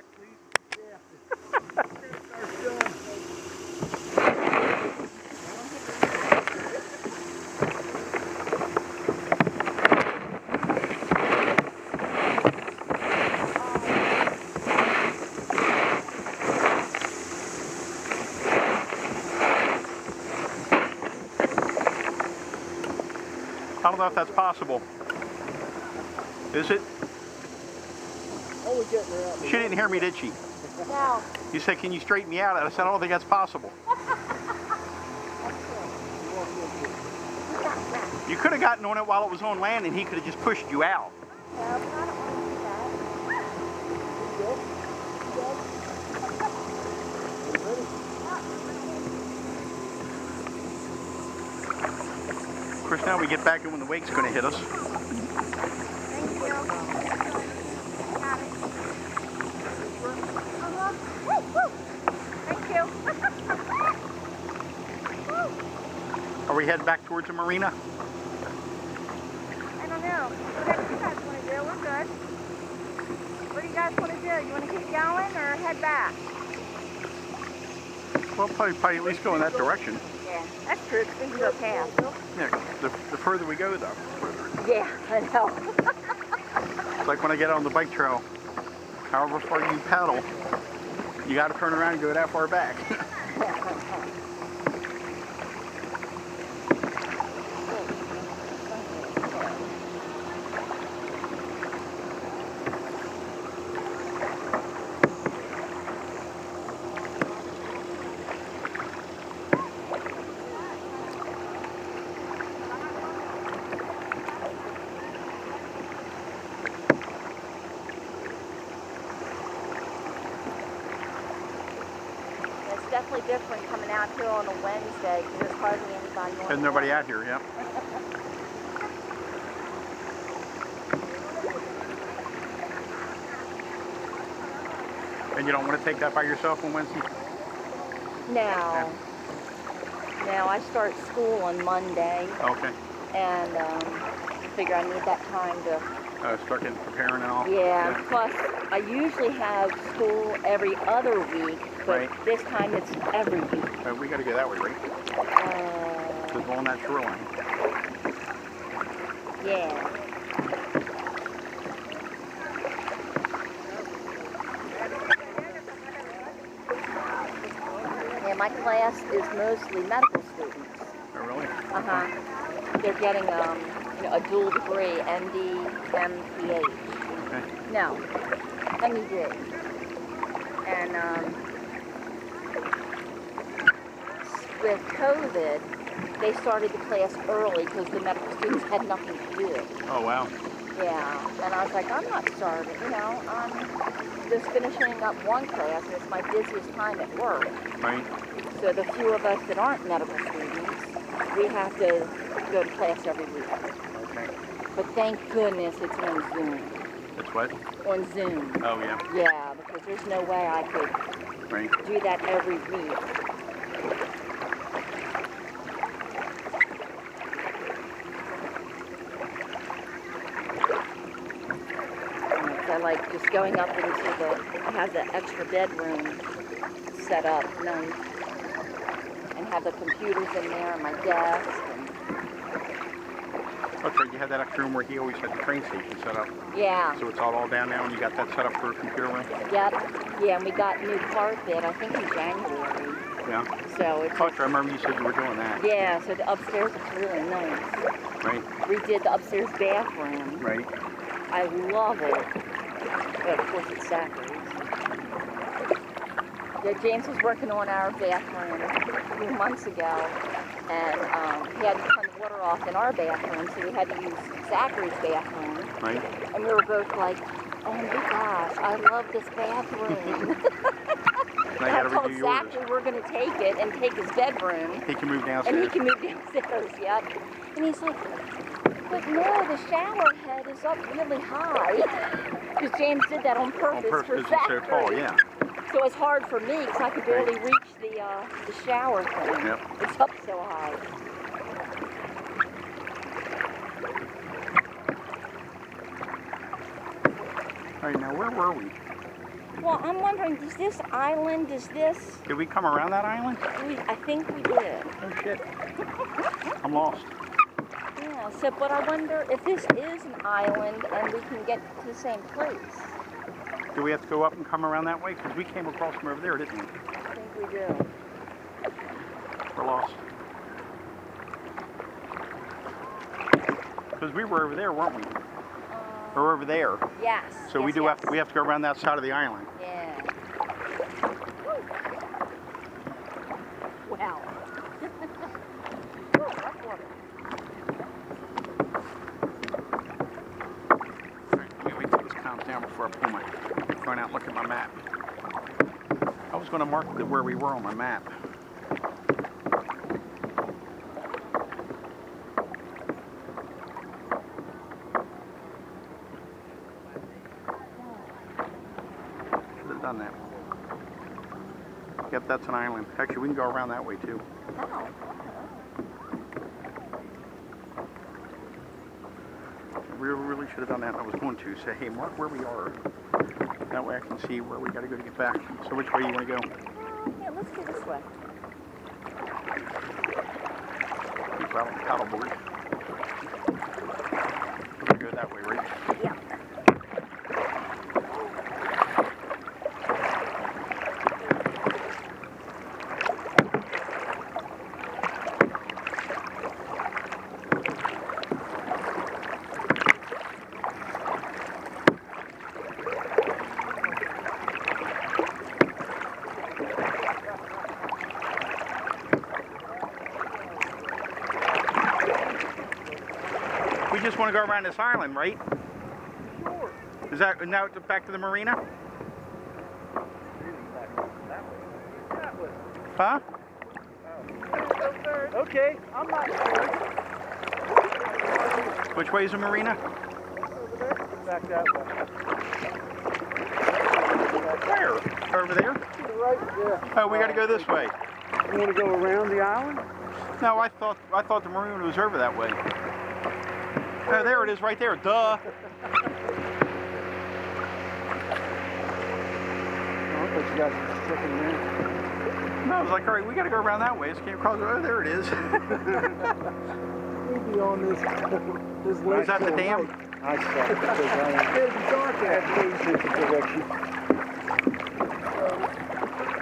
back, please. Yeah. I don't know if that's possible. Is it? Oh, getting her out. She didn't hear me, did she? No. You said, can you straighten me out? I said, I don't think that's possible. You could have gotten on it while it was on land and he could have just pushed you out. No, but I don't want to do that. Of course, now we get back in when the wake's going to hit us. Thank you. Got it. Woo, woo. Thank you. Are we heading back towards the marina? I don't know. Whatever you guys want to do, we're good. What do you guys want to do? You want to keep going or head back? Well, probably at least go in that direction. Yeah, that's true. It's things go past. Yeah, the further we go, though, further. Yeah, I know. It's like when I get on the bike trail. However far you paddle, you got to turn around and go that far back. It's definitely different coming out here on a Wednesday because there's hardly anybody on. There's nobody out here, yeah. And you don't want to take that by yourself on Wednesday? No. Yeah. No, I start school on Monday. Okay. And I figure I need that time to... Start getting preparing and all? Yeah, plus I usually have school every other week, but this time it's every week. We got to go that way, right? Because we're on that shoreline. Yeah. Yeah, my class is mostly medical students. Oh, really? Uh-huh. They're getting a dual degree, MD, MPH. Okay. No, MED. And with COVID, they started the class early because the medical students had nothing to do. Oh, wow. Yeah, and I was like, I'm not starting, you know, I'm just finishing up one class, and it's my busiest time at work. Right. So the few of us that aren't medical students, we have to go to class every week. Okay. But thank goodness it's on Zoom. It's what? On Zoom. Oh, yeah. Yeah, because there's no way I could do that every week. I like just going up into it has an extra bedroom set up, and have the computers in there and my desk. That's right, you had that extra room where he always had the train station set up. Yeah. So it's all down now and you got that set up for a computer room? Yep. Yeah, and we got new carpet, I think in January. Yeah. So it's... I remember you said you were doing that. Yeah, so the upstairs is really nice. Right. Redid the upstairs bathroom. Right. I love it. But of course it's Zachary's. Yeah, James was working on our bathroom a few months ago, and he had to turn the water off in our bathroom, so we had to use Zachary's bathroom. Right. And we were both like, oh my gosh, I love this bathroom. I told Zachary we're going to take it and take his bedroom. He can move downstairs. And he can move downstairs, yep. And he's like, but no, the shower head is up really high. Because James did that on purpose for Zachary. It's so tall, yeah. So it's hard for me because I could barely reach the shower thing. Yep. It's up so high. All right, now where were we? Well, I'm wondering, does this island, Did we come around that island? I think we did. Oh shit. I'm lost. Yeah, so, but I wonder if this is an island and we can get to the same place. Do we have to go up and come around that way? Because we came across from over there, didn't we? I think we do. We're lost. Because we were over there, weren't we? Or over there. Yes. So yes, we do yes. we have to go around that side of the island. Yeah. Wow. Alright, let me wait till this calms down before I pull my phone out and look at my map. I was going to mark where we were on my map. Done that. Yep, that's an island. Actually, we can go around that way too. Oh. We really should have done that. I was going to say, hey, mark where we are. That way I can see where we got to go to get back. So which way do you want to go? Yeah, let's go this way. Keep out on the paddleboard. We're going to go that way, right? Yeah. We just want to go around this island, right? Sure. Is that now back to the marina? That way. Huh? Okay, I'm not sure. Which way is the marina? Over there. Back that way. Where? Over there? To the right there. Oh, we got to go this way. You want to go around the island? No, I thought the marina was over that way. Oh, there it is, right there. Duh. Oh, I thought you guys were sticking there. No, I was like, all right, we got to go around that way. Just came across. Oh, there it is. We'll be on this lake. Is that the dam? I saw it because it'll be dark at the direction.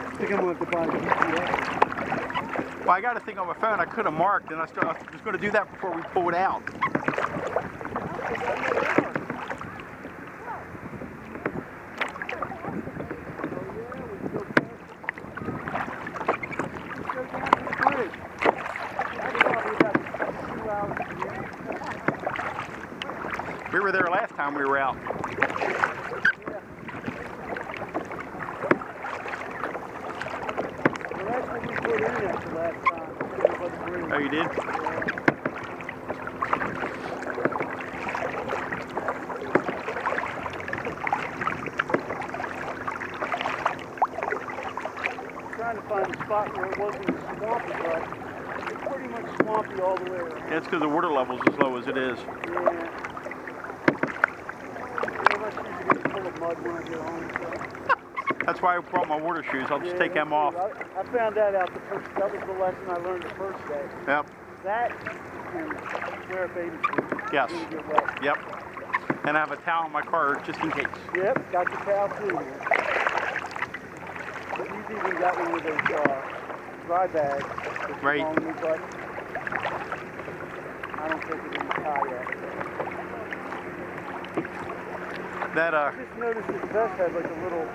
I think I'm going to have to buy the GPS. Well, I got a thing on my phone. I could have marked, and I was going to do that before we pull it out. We were there last time we were out. Oh, you did? Trying to find a spot where it wasn't swampy, but it's pretty much swampy all the way around. Yeah, it's because the water level's as low as it is. Yeah. Unless you get full of mud when I get home. So. That's why I brought my water shoes. I'll just take them off. I found that out that was the lesson I learned the first day. Yep. That and wear a baby shoes. Yes. When you get wet. Yep. And I have a towel in my car just in case. Yep, got the towel too. But you've even got one of those dry bags. Right. On me, but I don't think it in the kayak. That I just noticed his vest had like a little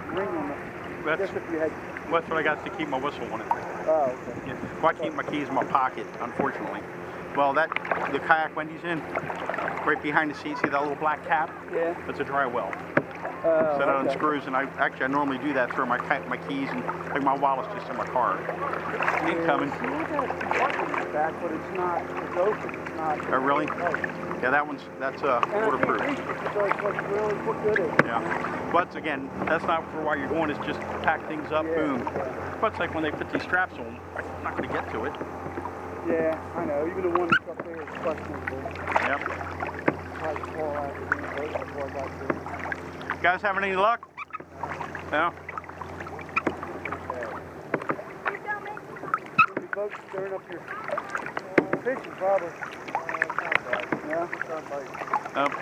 ring on it. That's, If you had. that's what I got to keep my whistle on it. Oh, okay. Yeah. Well, I keep my keys in my pocket, unfortunately. Well, the kayak Wendy's in, right behind the seat, see that little black cap? Yeah. That's a dry well. Oh, So that okay. unscrews, and I normally do that, throw my keys and like my wallet's just in my car. Incoming. See, we got a button in the back, but it's not. It's open. It's not. Oh, really? Oh. Yeah, that's waterproof. And I can't reach it, so it's like really look good at it. Yeah. But again, that's not for why you're going. It's just pack things up, Yeah, boom. yeah. But it's like when they put these straps on, I'm not going to get to it. Yeah, I know. Even the one that's up there is questionable. Yep. Probably fall out of the boat before I got to it. You guys having any luck? Yeah. You folks stirring up your fishing, probably. Yeah, it's not bite. Yep.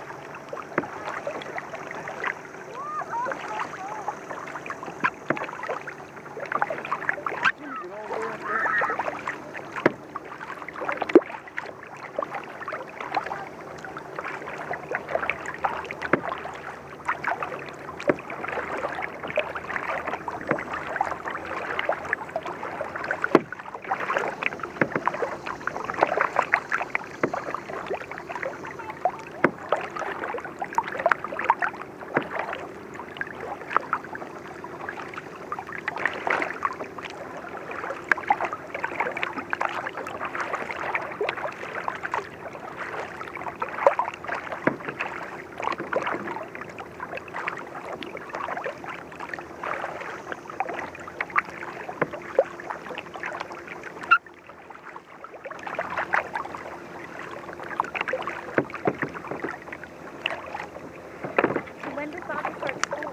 When does Bobby start school?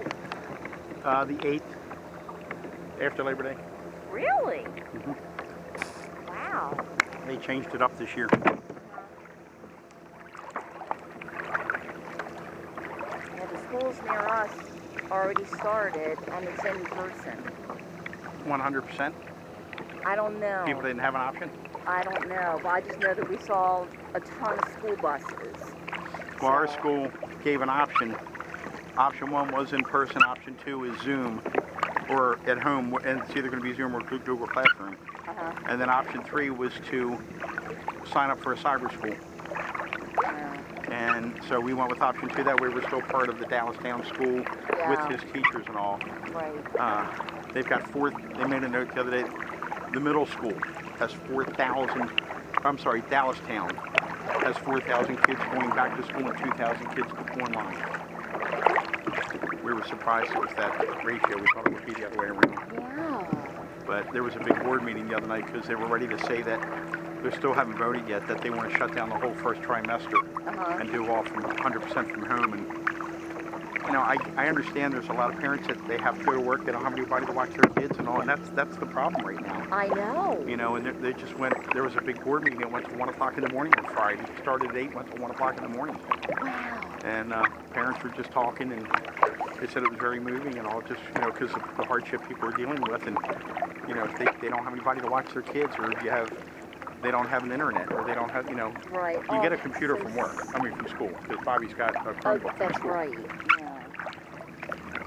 The 8th, after Labor Day. Really? Mhm. Wow. They changed it up this year. Yeah, the schools near us already started, and it's in person. 100%. I don't know. People didn't have an option. I don't know, but I just know that we saw a ton of school buses. Well, our So- school gave an option. Option 1 was in person. Option 2 is Zoom or at home, and it's either going to be Zoom or Google Classroom. Uh-huh. And then option 3 was to sign up for a cyber school. And so we went with option 2. That way we're still part of the Dallastown school Yeah. with his teachers and all. Right. They've got they made a note the other day, the middle school has 4,000, I'm sorry, Dallastown has 4,000 kids going back to school and 2,000 kids online. We were surprised it was that ratio. We thought it would be the other way around. Yeah. But there was a big board meeting the other night because they were ready to say that they still haven't voted yet, that they want to shut down the whole first trimester Uh-huh. and do all from 100% from home. And you know, I understand there's a lot of parents that they have to go to work, they don't have anybody to watch their kids and all, and that's the problem right now. I know. You know, and they just went, there was a big board meeting that went to 1 o'clock in the morning on Friday. It started at 8, went to 1 o'clock in the morning. Wow. And parents were just talking, and they said it was very moving and all, just, you know, because of the hardship people are dealing with. And, you know, if they don't have anybody to watch their kids, or if they don't have an internet, or they don't have, you know, Right. you get a computer from work, I mean from school, because Bobby's got a Oh, Chromebook from that's school. right. Yeah.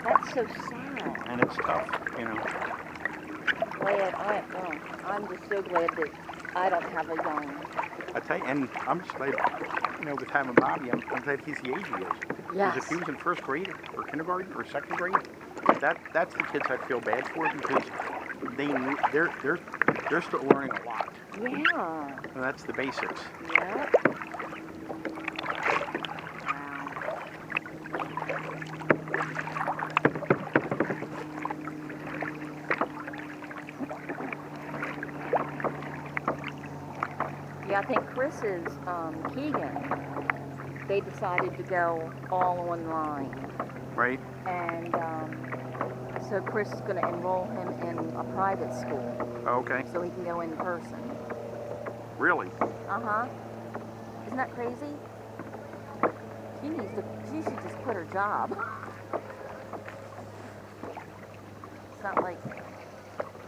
That's so sad. And it's tough, you know. I'm just so glad that I don't have a young. I tell you, and I'm just glad, you know, with having Bobby, I'm glad he's the age he is. Because Yes. if he was in first grade or kindergarten or second grade, that's the kids I feel bad for, because they're still learning a lot. Yeah. And that's the basics. Yeah. Yeah, I think Chris's Keegan, they decided to go all online. Right? And so Chris is going to enroll him in a private school Okay. so he can go in person. Really? Uh-huh. Isn't that crazy? She should just quit her job. It's not like,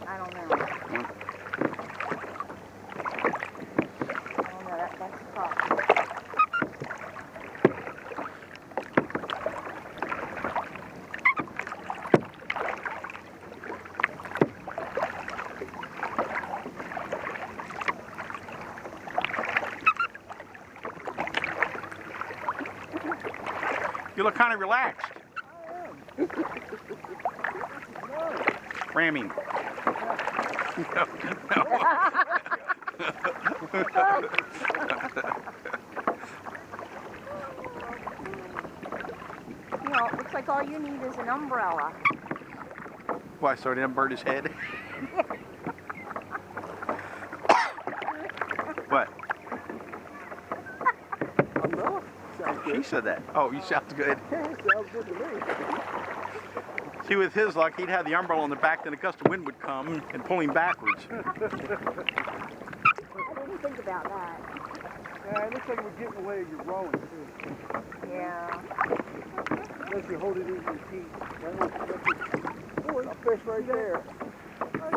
I don't know. That's tough. You look kind of relaxed. Ramming. No. You know, it looks like all you need is an umbrella. Why, so he didn't burn his head? What? Umbrella? Sounds She good. said that. Oh, you sound good. Sounds good to me. See, with his luck, he'd have the umbrella on the back, then a gust of wind would come and pull him backwards. I didn't think about that. Yeah, it looks like we're getting away with your rowing, too. Yeah. Unless you hold it in your teeth. Oh, there's a fish right there.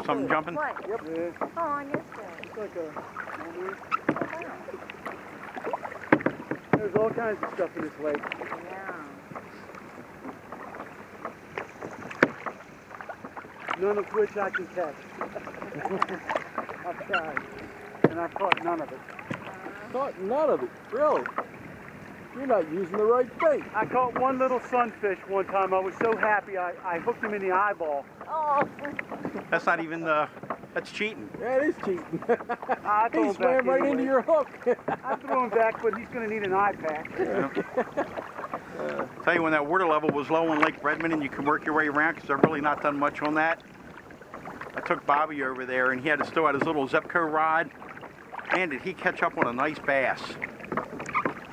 Something jumping? What? Yep. Yeah. Oh, I missed it. It's like a... Oh, wow. There's all kinds of stuff in this lake. Yeah. None of which I can catch. I've tried. And I've caught none of it. Caught none of it, really? You're not using the right bait. I caught one little sunfish one time. I was so happy I hooked him in the eyeball. Oh. That's not even that's cheating. Yeah, it is cheating. I threw He him swam back right anyway. into your hook. I threw him back, but he's going to need an eye pack. Yeah. Tell you, when that water level was low on Lake Redmond and you can work your way around, because I've really not done much on that. I took Bobby over there and he still had his little Zepco rod. Man, did he catch up on a nice bass.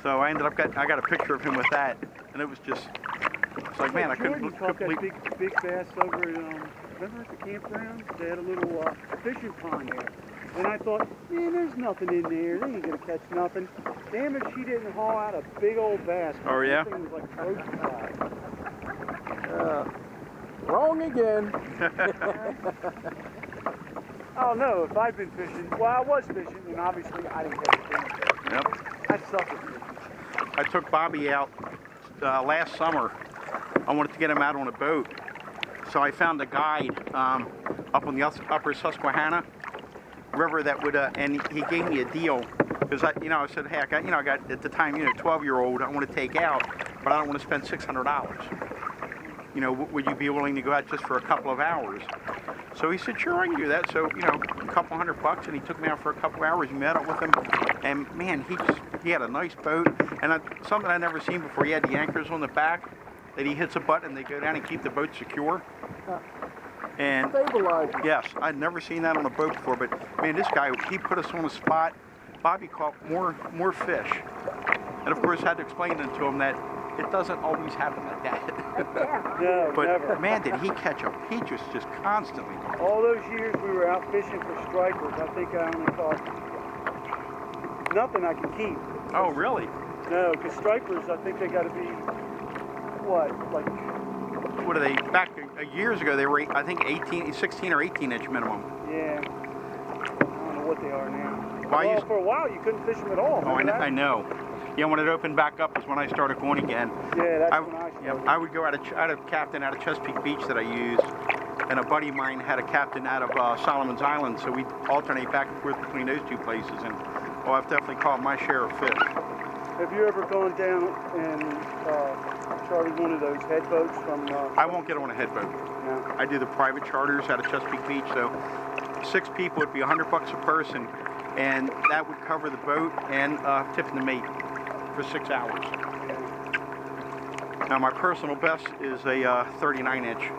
So I got a picture of him with that, and it was just, it's like, man, I Jordan caught that believe. big bass over at, remember at the campground? They had a little fishing pond there. And I thought, man, there's nothing in there. They ain't going to catch nothing. Damn it, she didn't haul out a big old bass. Oh, yeah? That thing was like close to Wrong again. Oh, no, if I'd been fishing, well, I was fishing, and obviously I didn't catch anything. Yep. I suck at fishing. I took Bobby out last summer. I wanted to get him out on a boat. So I found a guide up on the upper Susquehanna River that would, and he gave me a deal. Because I said, hey, I got at the time, 12-year-old I want to take out, but I don't want to spend $600. Would you be willing to go out just for a couple of hours? So he said, sure, I can do that. So, a couple $100, and he took me out for a couple hours. He met up with him, and man, he had a nice boat, and something I'd never seen before. He had the anchors on the back that he hits a button, and they go down and keep the boat secure. And Stabilizing. yes, I'd never seen that on a boat before, but man, this guy, he put us on a spot. Bobby caught more fish, and of course, had to explain to him that it doesn't always happen like that. No, But never. man, did he catch a peaches just constantly. All those years we were out fishing for stripers, I think I only caught nothing I can keep. Oh, really? No, because stripers, I think they got to be, what, like... What are they? Back years ago, they were, I think, 16 or 18-inch minimum. Yeah. I don't know what they are now. Well, For a while, you couldn't fish them at all. Oh, Remember that? I know. Yeah, when it opened back up is when I started going again. Yeah, that's when I started. Yeah, I would go out of captain out of Chesapeake Beach that I used, and a buddy of mine had a captain out of Solomon's Island, so we'd alternate back and forth between those two places, and I've definitely caught my share of fish. Have you ever gone down and chartered one of those head boats from... I won't get on a head boat. No. I do the private charters out of Chesapeake Beach, so 6 people would be $100 a person, and that would cover the boat and tipping the mate for 6 hours. Now my personal best is a 39-inch.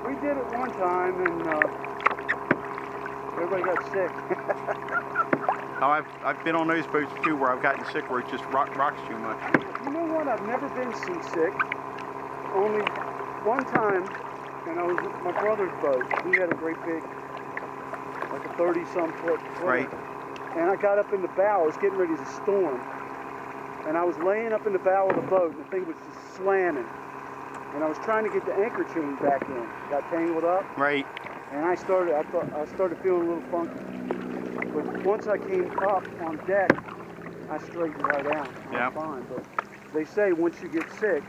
We did it one time, and everybody got sick. Oh, I've been on those boats too where I've gotten sick where it just rocks too much. You know what? I've never been seasick. Only one time, and I was at my brother's boat. He had a great big, like a 30-some foot footer. Right. And I got up in the bow. It was getting ready to storm. And I was laying up in the bow of the boat, and the thing was just slamming. And I was trying to get the anchor chain back in. Got tangled up. Right. And I started feeling a little funky. But once I came up on deck, I straightened right out. Yeah. Fine. But they say once you get sick,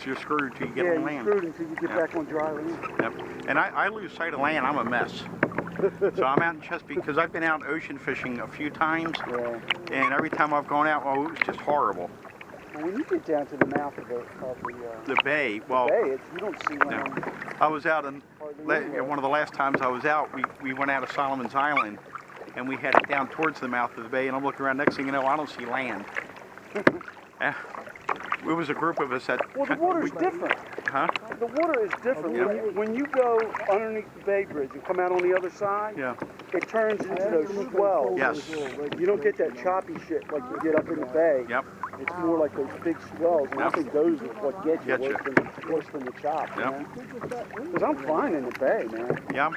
You're screwed till you get on you're land. screwed until you get back on dry land. Yep. And I lose sight of land, I'm a mess. So I'm out in Chesapeake because I've been out ocean fishing a few times, Yeah. and every time I've gone out, well, it was just horrible. And when you get down to the mouth of The bay, well, bay, you don't see no. land. I was out in Hardly one of the last times I was out, we went out of Solomon's Island, and we headed down towards the mouth of the bay, and I'm looking around, next thing you know, I don't see land. It was a group of us that... Well, the water's different. Huh? The water is different. Yeah. When you go underneath the bay bridge and come out on the other side, Yeah. it turns into those swells. Yes. You don't get that choppy shit like you get up in the bay. Yep. It's more like those big swells, and I think those are what get you worse than the chop, man. Because I'm fine in the bay, man. Yeah,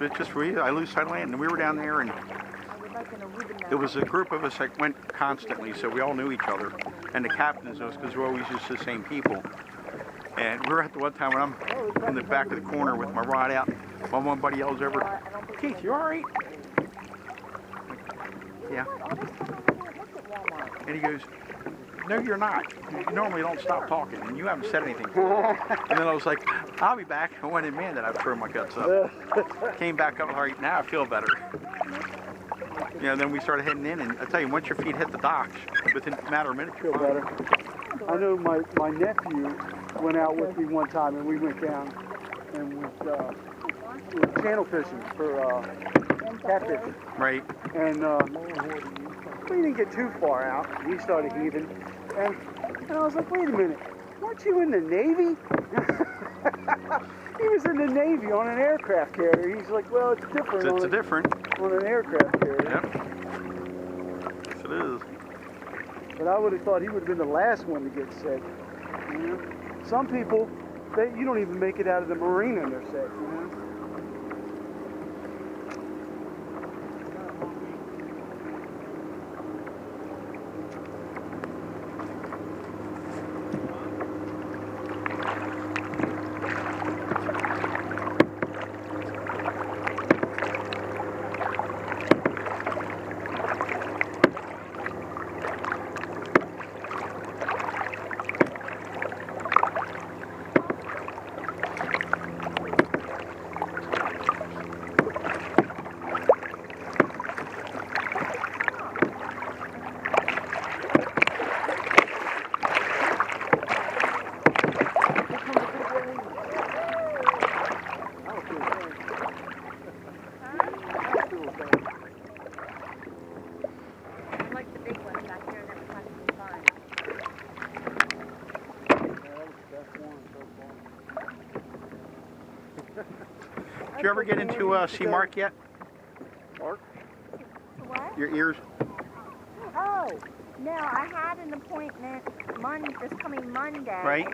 it's just weird. I lose sight of land, and we were down there, and there was a group of us that went constantly, so we all knew each other, and the captains knows because we're always just the same people. And we were at the one time when I'm in the back of the corner with my rod out, my one buddy yells over, "Keith, you all right?" Yeah. And he goes, "No, you're not. You normally don't stop talking, and you haven't said anything." And then I was like, "I'll be back." I went in, man, that I've thrown my guts up. Came back up, all right, now I feel better. You know, then we started heading in, and I tell you, once your feet hit the docks, within a matter of minutes, Feel better. I know my nephew went out with me one time, and we went down and we were channel fishing for catfish. Right. And we didn't get too far out. He started heaving, and I was like, "Wait a minute, weren't you in the Navy?" He was in the Navy on an aircraft carrier. He's like, "Well, it's different. It's different on an aircraft carrier." Yep. Yes, it is. But I would have thought he would have been the last one to get sick. You know? Some people, you don't even make it out of the marina and they're sick. You know? Did you ever get into see Mark yet? Mark? What? Your ears? Oh, no, I had an appointment this coming Monday. Right.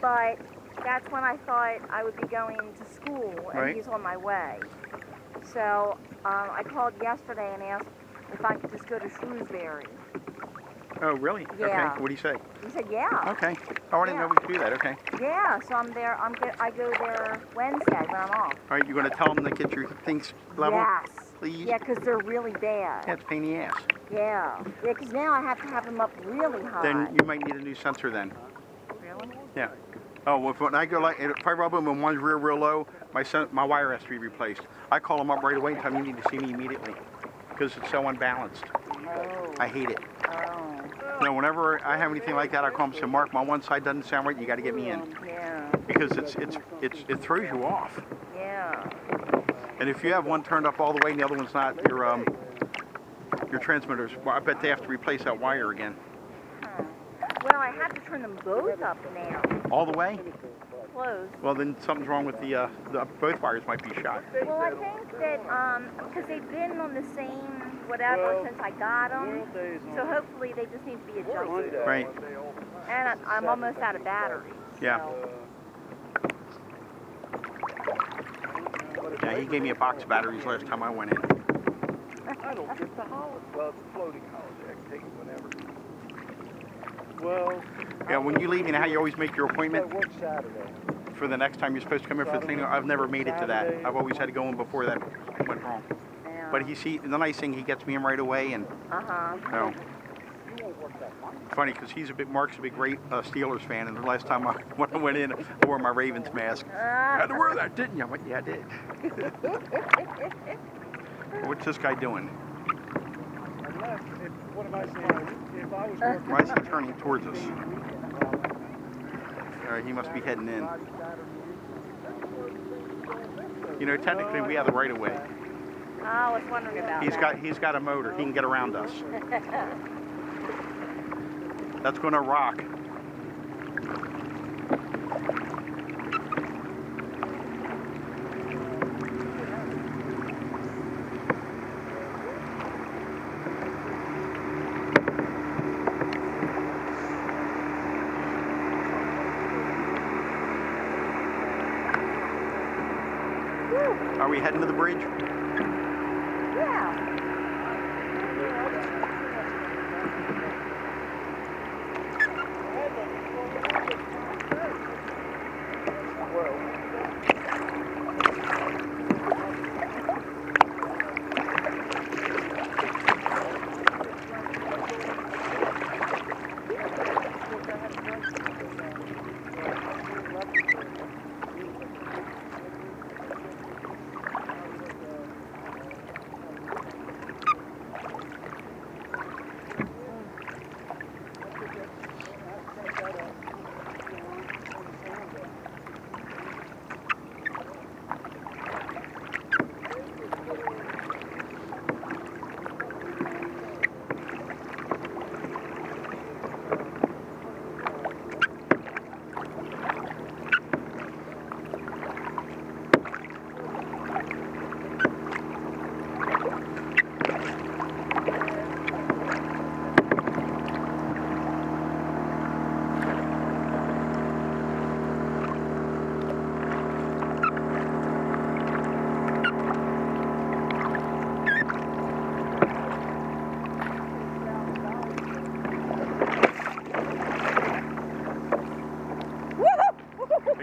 But that's when I thought I would be going to school, and Right. he's on my way. So I called yesterday and asked if I could just go to Shrewsbury. Oh, really? Yeah. Okay. What do you say? He said, yeah. Okay. Oh, I didn't know we could do that. Okay. Yeah, so I'm there. I go there Wednesday when I'm off. All right. You going to tell them to get your things level? Yes. Please? Yeah, because they're really bad. Yeah, it's a pain in the ass. Yeah. Yeah, because now I have to have them up really high. Then you might need a new sensor then. Really? Yeah. Oh, well, when I go like, if I rub them and one's real low, my wire has to be replaced. I call them up right away and tell them you need to see me immediately because it's so unbalanced. Oh. I hate it. Oh. You know, whenever I have anything like that, I call them and say, "Mark, my one side doesn't sound right. You got to get me in." Yeah. Because it throws you off. Yeah. And if you have one turned up all the way and the other one's not, your transmitters, well, I bet they have to replace that wire again. Huh. Well, I have to turn them both up now. All the way? Close. Well, then something's wrong with the both wires might be shot. Well, I think that because they've been on the same whatever since I got them, so hopefully they just need to be adjusted. Right. And I'm almost out of batteries. Yeah. So. Yeah, he gave me a box of batteries last time I went in. I don't get the holiday. Well, it's a floating holiday. I can take it whenever. Well, Yeah, when you leave, you know how you always make your I appointment work Saturday. for the next time you're supposed to come in for the thing? I've never made it to that. I've always had to go in before that went wrong. Yeah. But the nice thing, he gets me in right away, and Uh-huh. funny because Mark's a big Steelers fan, and the last time when I went in, I wore my Ravens mask. You had to wear that, didn't you? I went, yeah, I did. What's this guy doing? What am I saying? If I was working Why is he turning towards us? All right, he must be heading in. You know, technically we have the right of way. I was wondering about that. He's got a motor. He can get around us. That's going to rock. Are we heading to the bridge? Yeah.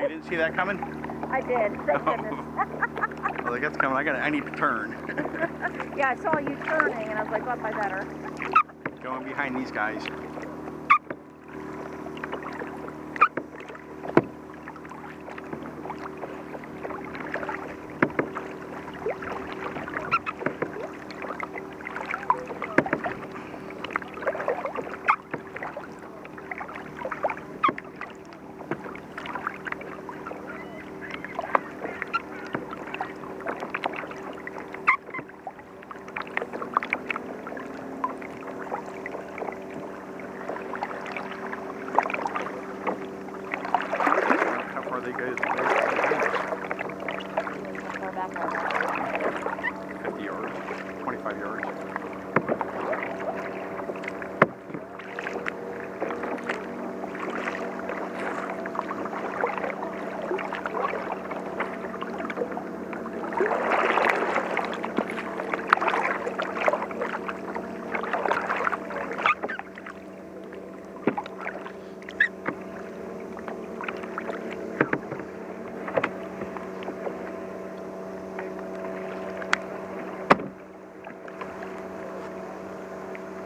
You didn't see that coming? I did. Thank Oh. goodness. Well, that's coming. I need to turn. Yeah, I saw you turning, and I was like, "Well, I better." Going behind these guys. How far they go? How far back are 50 yards, 25 yards.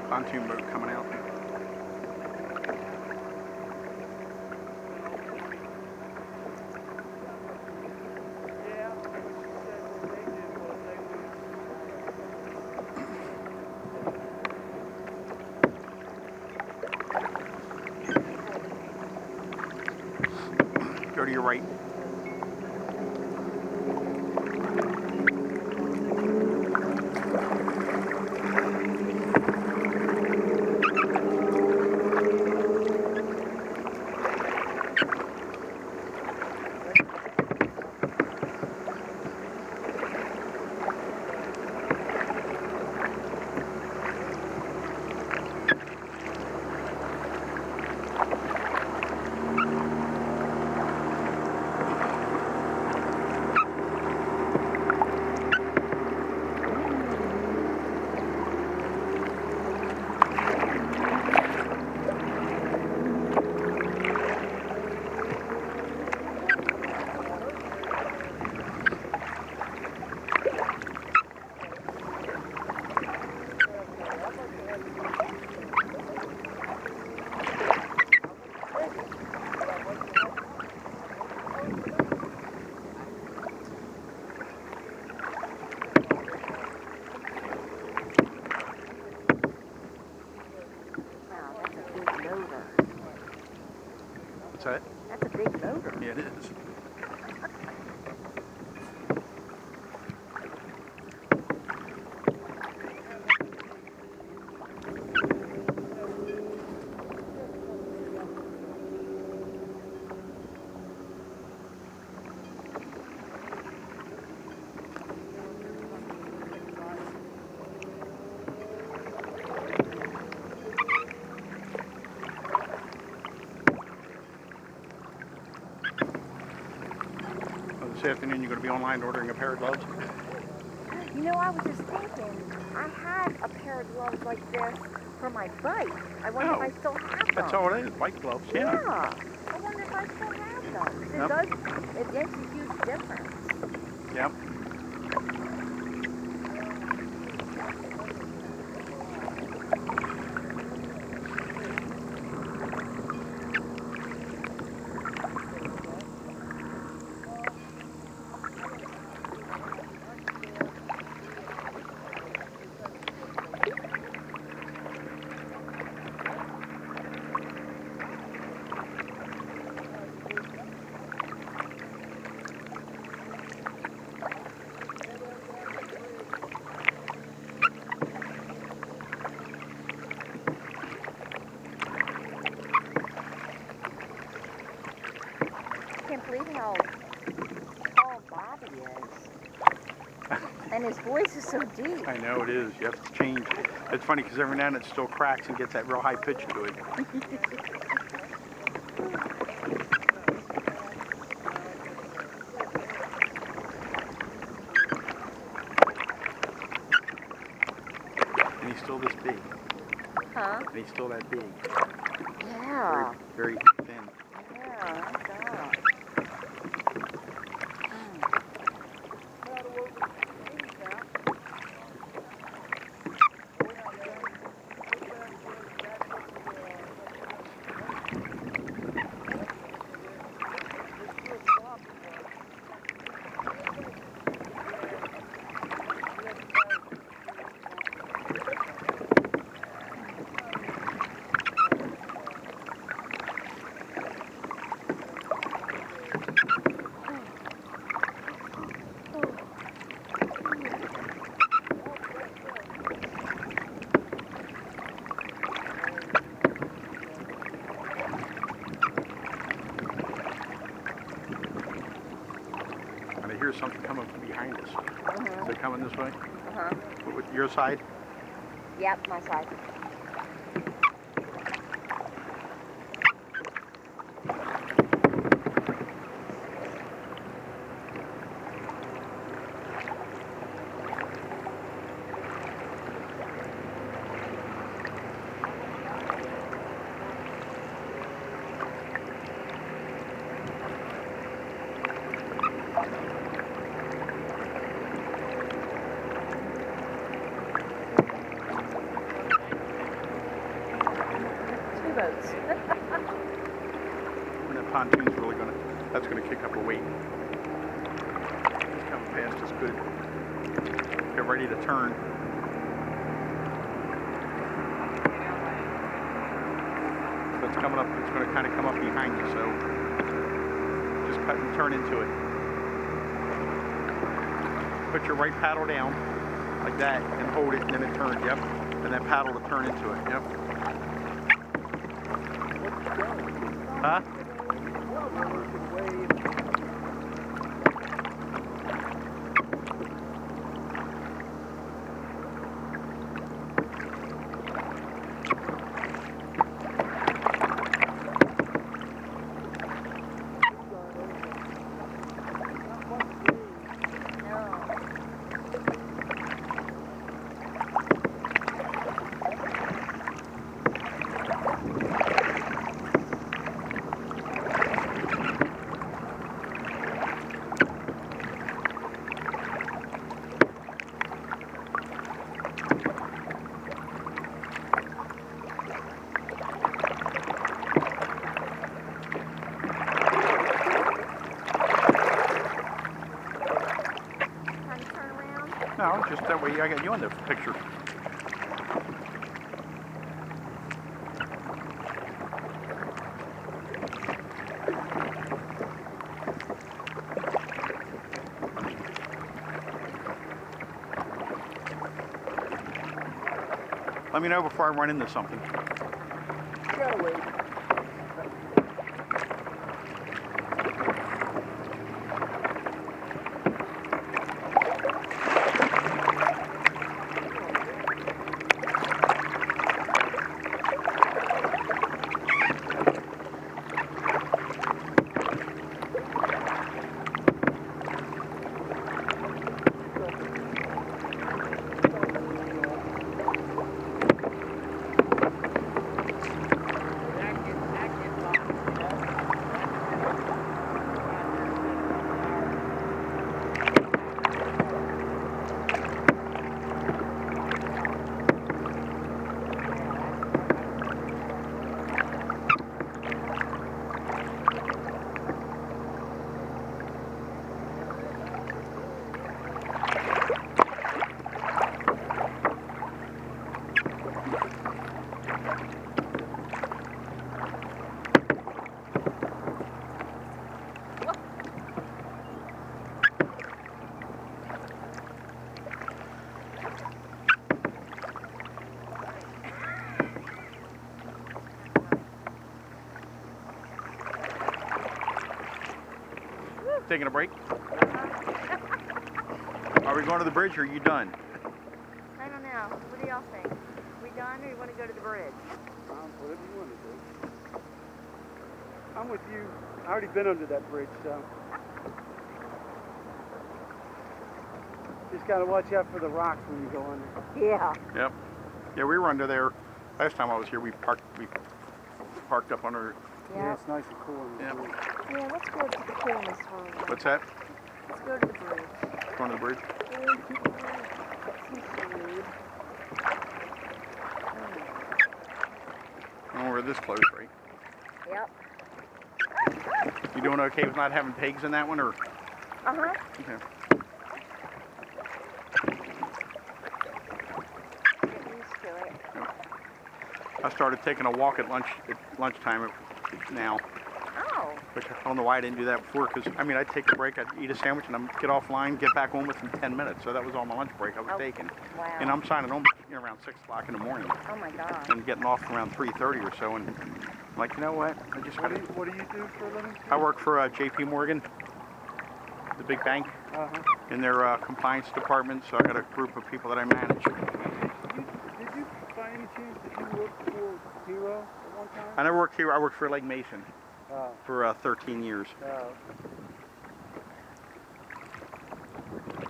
Pontoon boat coming out. Yeah, what she said what they did was Go to your right. Wow, that's a big motor. What's that? That's a big motor. Yeah, it is. afternoon you're going to be online ordering a pair of gloves? You know, I was just thinking, I had a pair of gloves like this for my bike. I wonder if I still have them. That's all it is, bike gloves, yeah. Yeah. I wonder if I still have them. Yep. It makes a huge difference. Yep. I can't believe how tall Bobby is. And his voice is so deep. I know it is. You have to change. It's funny because every now and then it still cracks and gets that real high pitch to it. And he's still this big. Huh? And he's still that big. Yeah. Very, very thin. Yeah, I saw. I hear something coming from behind us. Is it coming this way? Uh-huh. With your side? Yep, my side. Boats. And that pontoon's really that's gonna kick up a weight. It's coming past us good. Get ready to turn. So it's coming up, it's gonna kind of come up behind you, so just cut and turn into it. Put your right paddle down, like that, and hold it, and then it turns, yep. And then paddle to turn into it, yep. Huh? No, just that way I got you in the picture. Let me know before I run into something. Gotta wait. Taking a break? Are we going to the bridge or are you done? I don't know. What do y'all think? We done or you want to go to the bridge? Whatever you want to do. I'm with you. I already been under that bridge, so. Just got to watch out for the rocks when you go under. Yeah. Yep. Yeah, we were under there. Last time I was here, we parked up under. Yeah, it's nice and cool. Yeah. Yeah, let's go to the coolness room. What's that? Let's go to the bridge. Going to the bridge? Get some food. Oh, we're this close, right? Yep. You doing okay with not having pegs in that one, or? Uh-huh. Okay. Get used to it. I started taking a walk at lunchtime now. Oh. Which I don't know why I didn't do that before, because I mean, I'd take a break, I'd eat a sandwich, and I'd get offline, get back home within 10 minutes. So that was all my lunch break I was taking. Wow. And I'm signing home around 6 o'clock in the morning. Oh my God. And getting off around 3:30 or so. And I'm like, you know what? I just gotta. What do you do for a living? I work for JP Morgan, the big bank, in their compliance department. So I got a group of people that I manage. Did you by any chance, did you work for Hero at one time? I never worked here. I worked for Lake Mason for 13 years.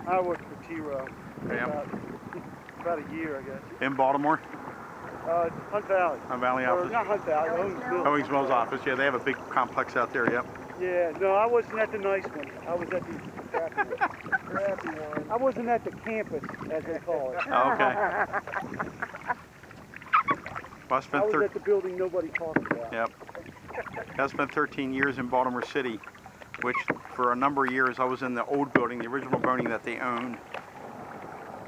I worked for T-Row Yeah. about a year, I guess. In Baltimore, Hunt Valley. Hunt Valley Or office. not Hunt Valley, Owensville. Owensville's office. Yeah, they have a big complex out there. Yep. Yeah, no, I wasn't at the nice one. I was at the crappy one. I wasn't at the campus, as they call it. Oh, okay. Well, I was at the building nobody talks about. Yep. I spent 13 years in Baltimore City, which for a number of years I was in the old building, the original building that they owned.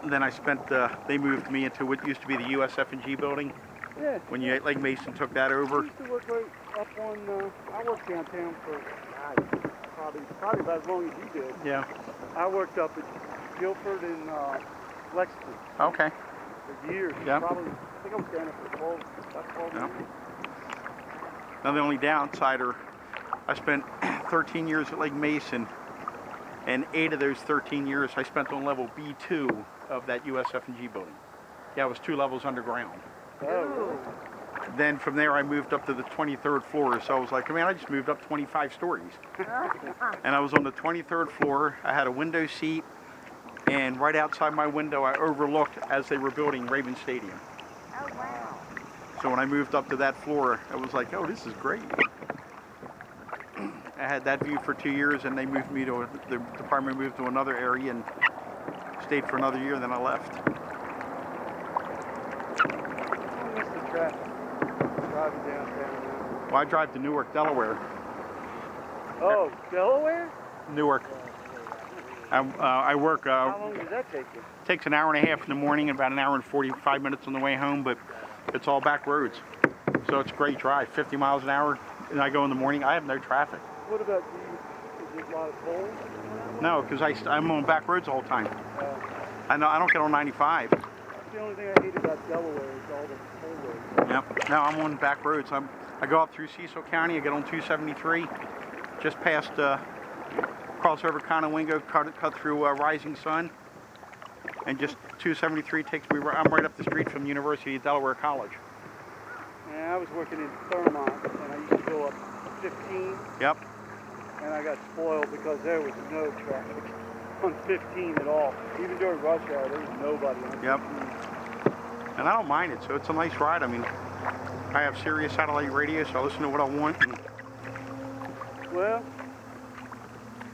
Then I spent, they moved me into what used to be the USF&G building. Yeah. When Lake Mason took that I over. used to work right up on, I worked downtown for probably about as long as you did. Yeah. I worked up at Guilford and Lexington Okay. for years. Yeah. Probably, I think I was down there for 12 Yep. years. Now the only downside are, I spent 13 years at Lake Mason, and 8 of those 13 years I spent on level B2 of that USF&G building. Yeah, it was 2 levels underground. Oh. Then from there I moved up to the 23rd floor, so I was like, man, I just moved up 25 stories. And I was on the 23rd floor, I had a window seat, and right outside my window I overlooked as they were building Raven Stadium. Oh, wow. So when I moved up to that floor, I was like, oh, this is great. I had that view for 2 years, and they moved me to, the department moved to another area and stayed for another year, and then I left. I miss the traffic. Driving downtown now. Well, I drive to Newark, Delaware. Oh, Delaware? Newark. I work, How long does that take you? takes an hour and a half in the morning, about an hour and 45 minutes on the way home, but it's all back roads. So it's a great drive, 50 miles an hour, and I go in the morning, I have no traffic. What about you? Is there a lot of tolls? No, because I'm on back roads the whole time. I don't get on 95. That's the only thing I hate about Delaware is all the toll roads. Yep. No, I'm on back roads. I go up through Cecil County, I get on 273, just past, cross over Conowingo, cut through Rising Sun, and just 273 takes me, I'm right up the street from University of Delaware College. Yeah, I was working in Thurmont, and I used to go up 15. Yep. And I got spoiled because there was no traffic on 15 at all. Even during rush hour, there was nobody on 15. Yep. And I don't mind it, so it's a nice ride. I mean, I have Sirius satellite radio, so I listen to what I want. And well,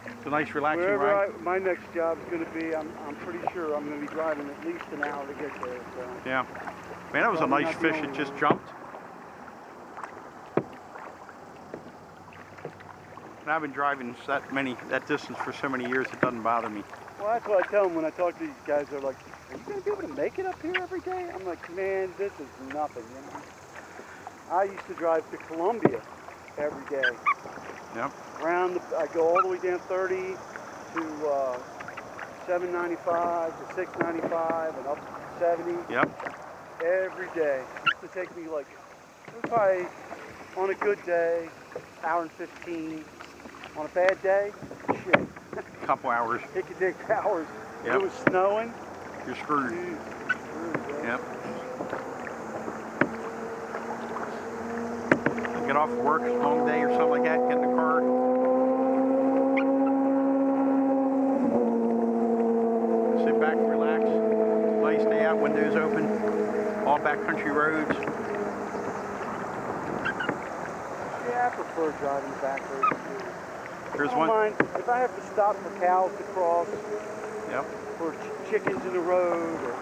it's a nice, relaxing wherever ride. my next job is going to be, I'm pretty sure I'm going to be driving at least an hour to get there. So. Yeah. Man, that was a nice fish. It just jumped. And I've been driving that distance for so many years, it doesn't bother me. Well, that's what I tell them when I talk to these guys. They're like, are you going to be able to make it up here every day? I'm like, man, this is nothing, you know. I used to drive to Columbia every day. Yep. I go all the way down 30 to 795 to 695 and up to 70. Yep. Every day. It used to take me like, probably on a good day, hour and 15. On a bad day, shit. A couple hours. It could take hours. If Yep. it was snowing, You're screwed. dude, Yep. Get off work, long day or something like that, get in the car. Sit back, relax. Nice day out, windows open. All backcountry roads. yeah, I prefer driving the back roads too. Here's I don't one. mind if I have to stop for cows to cross, Yep. or chickens in the road, or,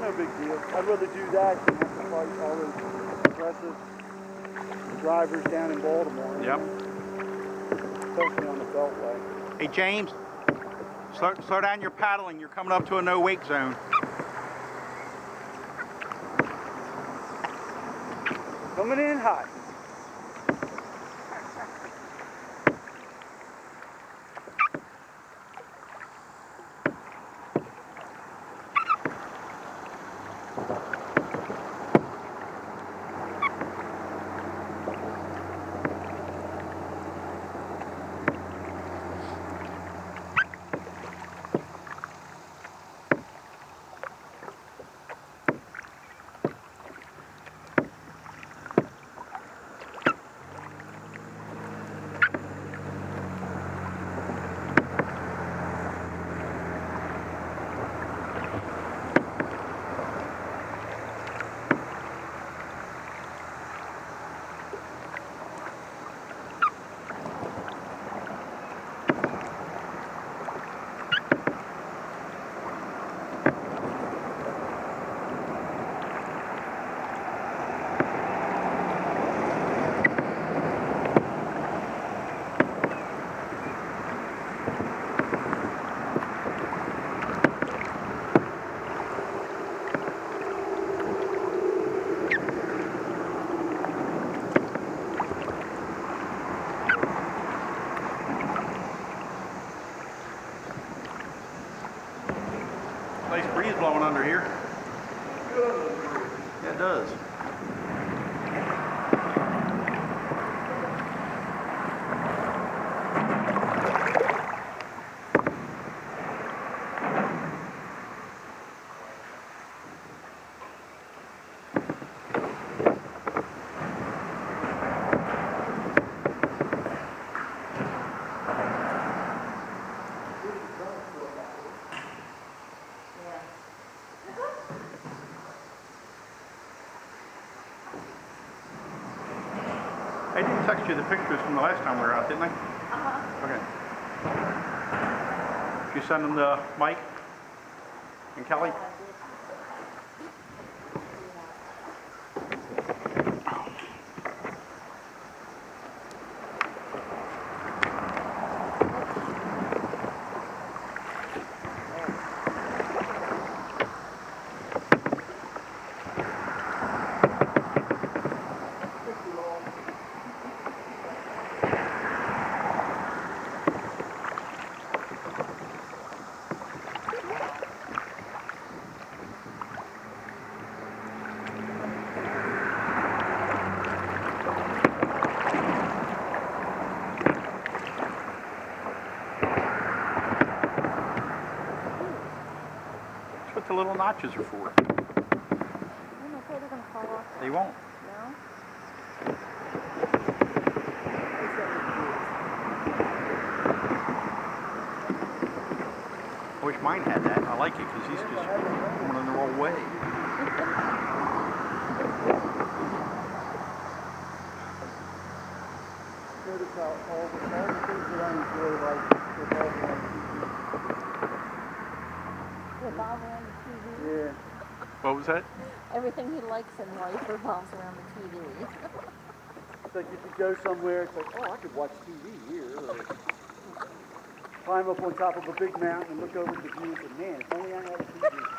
no big deal. I'd rather do that than have to fight all those aggressive drivers down in Baltimore. Yep. Especially on the Beltway. Hey James, slow down your paddling. You're coming up to a no wake zone. Coming in hot. Nice breeze blowing under here. Yeah, it does. I did text you the pictures from the last time we were out, didn't I? Uh-huh. Okay. Did you send them to Mike and Kelly? That's what the little notches are for. I'm afraid they're gonna fall off. They won't. No? I wish mine had that. I like it because he's just going in the wrong way. Notice how all the things that I enjoy, like revolving on Revolve around the TV. TV. Yeah. What was that? Everything he likes in life revolves around the TV. It's like if you go somewhere, it's like, oh, I could watch TV here. Or climb up on top of a big mountain and look over at the view and say, man, if only I had a TV.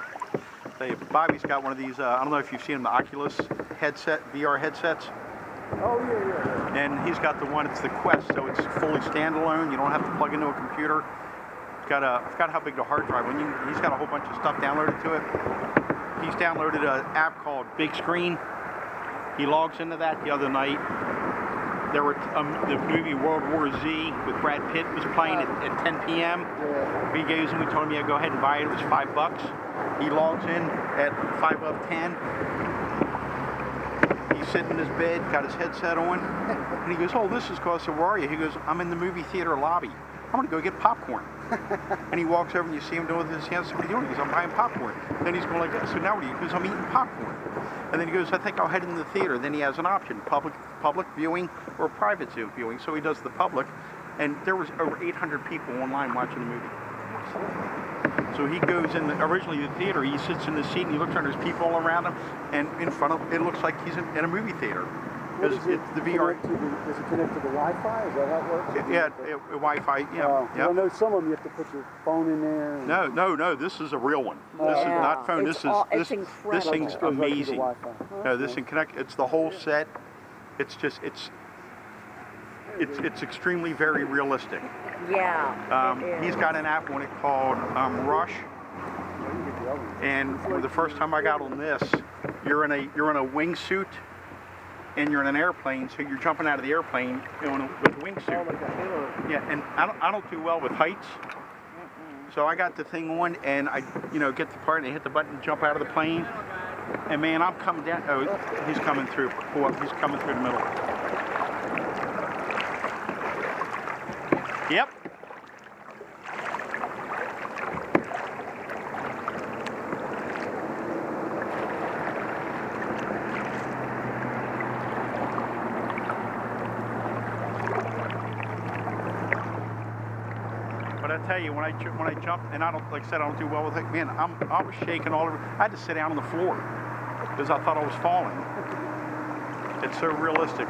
Tell you, Bobby's got one of these, I don't know if you've seen the Oculus headset, VR headsets. Oh, yeah. And he's got the one, it's the Quest, so it's fully standalone. You don't have to plug into a computer. It's got I forgot how big the hard drive, he's got a whole bunch of stuff downloaded to it. He's downloaded an app called Big Screen. He logs into that the other night, there were the movie World War Z with Brad Pitt was playing at 10 p.m. Yeah. He goes and we told him, yeah, go ahead and buy it. It was $5. He logs in at 5 of 10. He's sitting in his bed, got his headset on, and he goes, oh, this is cause, so where are you? He goes, I'm in the movie theater lobby. I'm gonna go get popcorn. And he walks over and you see him doing this. He has, what are you doing? He goes, I'm buying popcorn. Then he's going like this. So now what are you? He goes, I'm eating popcorn. And then he goes, I think I'll head in the theater. Then he has an option, public viewing or private viewing. So he does the public. And there was over 800 people online watching the movie. So he goes in, originally the theater, he sits in the seat and he looks around, there's people all around him. And in front of it looks like he's in a movie theater. Because it's the VR. Does it connect to the Wi-Fi? Is that how it works? Yeah, Wi-Fi, yeah. I know some of them you have to put your phone in there. And... No, this is a real one. This is not phone, this thing's amazing. No, this thing connect, it's the whole set. It's just, it's extremely very realistic. Yeah. He's got an app on it called Rush. And the first time I got on this, you're in a wingsuit. And you're in an airplane, so you're jumping out of the airplane with a wingsuit. Oh, like a halo. Yeah, and I don't do well with heights. So I got the thing on, and I, get the part, and I hit the button, jump out of the plane, and man, I'm coming down. Oh, he's coming through. Pull up. He's coming through the middle. Yep. But I tell you, when I jumped, and I don't, like I said, I don't do well with it. Man, I was shaking all over. I had to sit down on the floor because I thought I was falling. It's so realistic.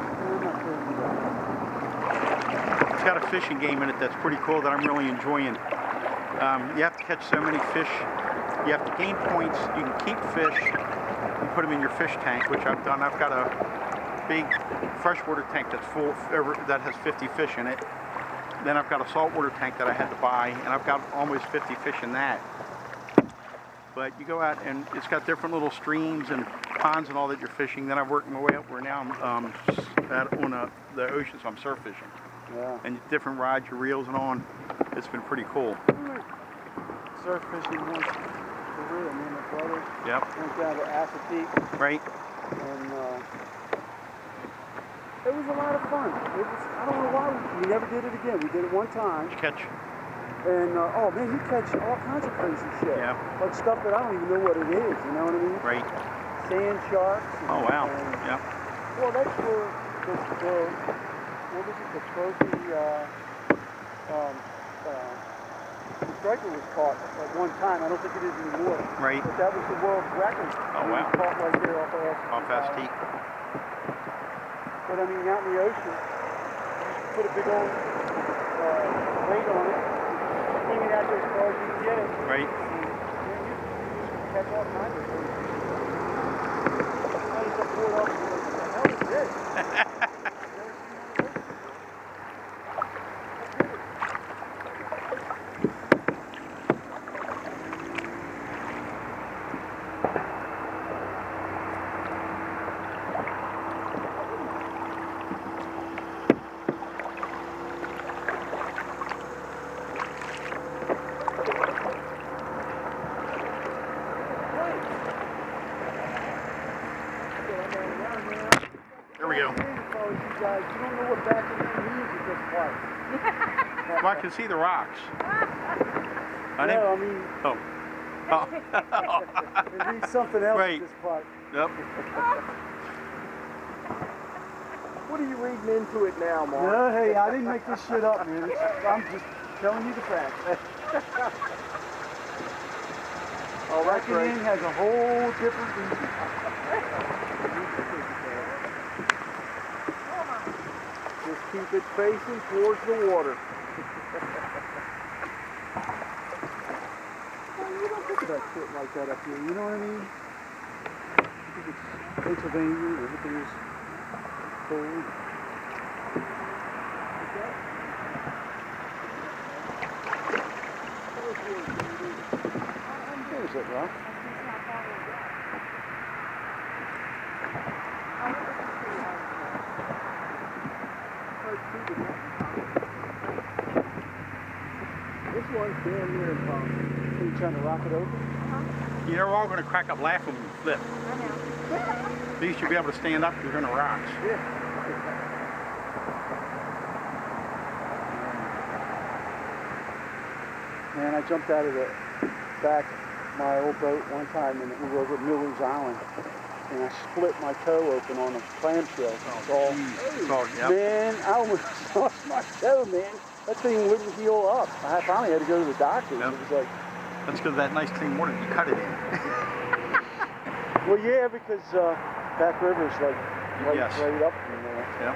It's got a fishing game in it that's pretty cool that I'm really enjoying. You have to catch so many fish. You have to gain points. You can keep fish and put them in your fish tank, which I've done. I've got a big freshwater tank that's full, that has 50 fish in it. Then I've got a saltwater tank that I had to buy, and I've got almost 50 fish in that. But you go out, and it's got different little streams and ponds and all that you're fishing. Then I've worked my way up where now I'm on the ocean, so I'm surf fishing. Yeah. And different rods, your reels and on. It's been pretty cool. Surf fishing once for real. Me and my brother went down to Assateague. Right. And it was a lot of fun. I don't know why we never did it again. We did it one time. Did you catch? And oh man, you catch all kinds of crazy shit. Yeah. Like stuff that I don't even know what it is. You know what I mean? Right. Sand sharks. And, Oh wow. Yeah. Well, that's where what was it? The trophy. The striker was caught at one time. I don't think it is anymore. Right. But that was the world record. Oh wow. Caught right there off Assateague. But I mean, out in the ocean, you put a big old weight on it, swing it out there as far as you can get it. Right. And you catch all kinds of things. I just got pulled off and like, what the hell is this? There we go. You guys, you don't know what back in there means at this point. Well, I can see the rocks. No, I mean, Oh. it means something else Right. at this part. Yep. What are you reading into it now, Mark? No, hey, I didn't make this shit up, man. I'm just telling you the facts. Oh, that's Backing in great. has a whole different reason. Just keep it facing towards the water. Well, you don't think about shit like that up here, you know what I mean? I think it's Pennsylvania, everything is cold. There's that rock. here if you're trying to rock it open. You know, we're all going to crack up laughing when you flip. I know. At least you'll be able to stand up if you're in the rocks. Yeah. Man, I jumped out of the back of my old boat one time and we were over at Miller's Island and I split my toe open on a clamshell. Yep. Man, I almost lost my toe, man. That thing wouldn't heal up. I finally had to go to the doctor. Yep. It was like, That's because of that nice clean water you cut it in. well, yeah, because Back River's like right up from there. Yep.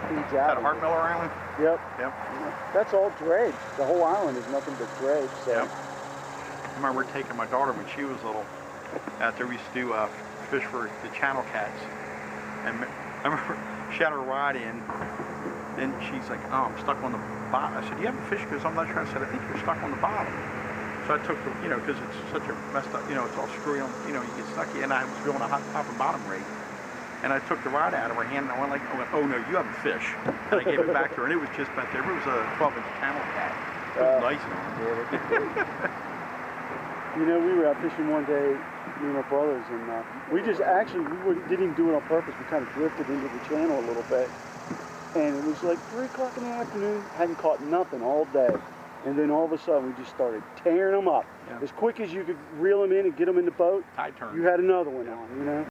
Feeds Is out. that Heart Miller Island? Yep. Yep. That's all dredge. The whole island is nothing but dredge. So. Yep. I remember taking my daughter when she was little out there. We used to do fish for the channel cats. And I remember she had her rod in, and she's like, "Oh, I'm stuck on the bottom." I said, "Do you have a fish?" Because I'm not trying to say, I think you're stuck on the bottom. So I took the, you know, because it's such a messed up, you know, it's all screwy on, you know, you get stuck. And I was doing a hot top and bottom rig. And I took the rod out of her hand and I went like, oh no, you have a fish. And I gave it back to her and it was just about there. It was a 12-inch channel cat. It was nice. You know, we were out fishing one day, me and my brothers, and we just actually, didn't even do it on purpose. We kind of drifted into the channel a little bit. And it was like 3 o'clock in the afternoon, hadn't caught nothing all day. And then all of a sudden, we just started tearing them up. Yeah. As quick as you could reel them in and get them in the boat, Tide turn. you had another one on, you know?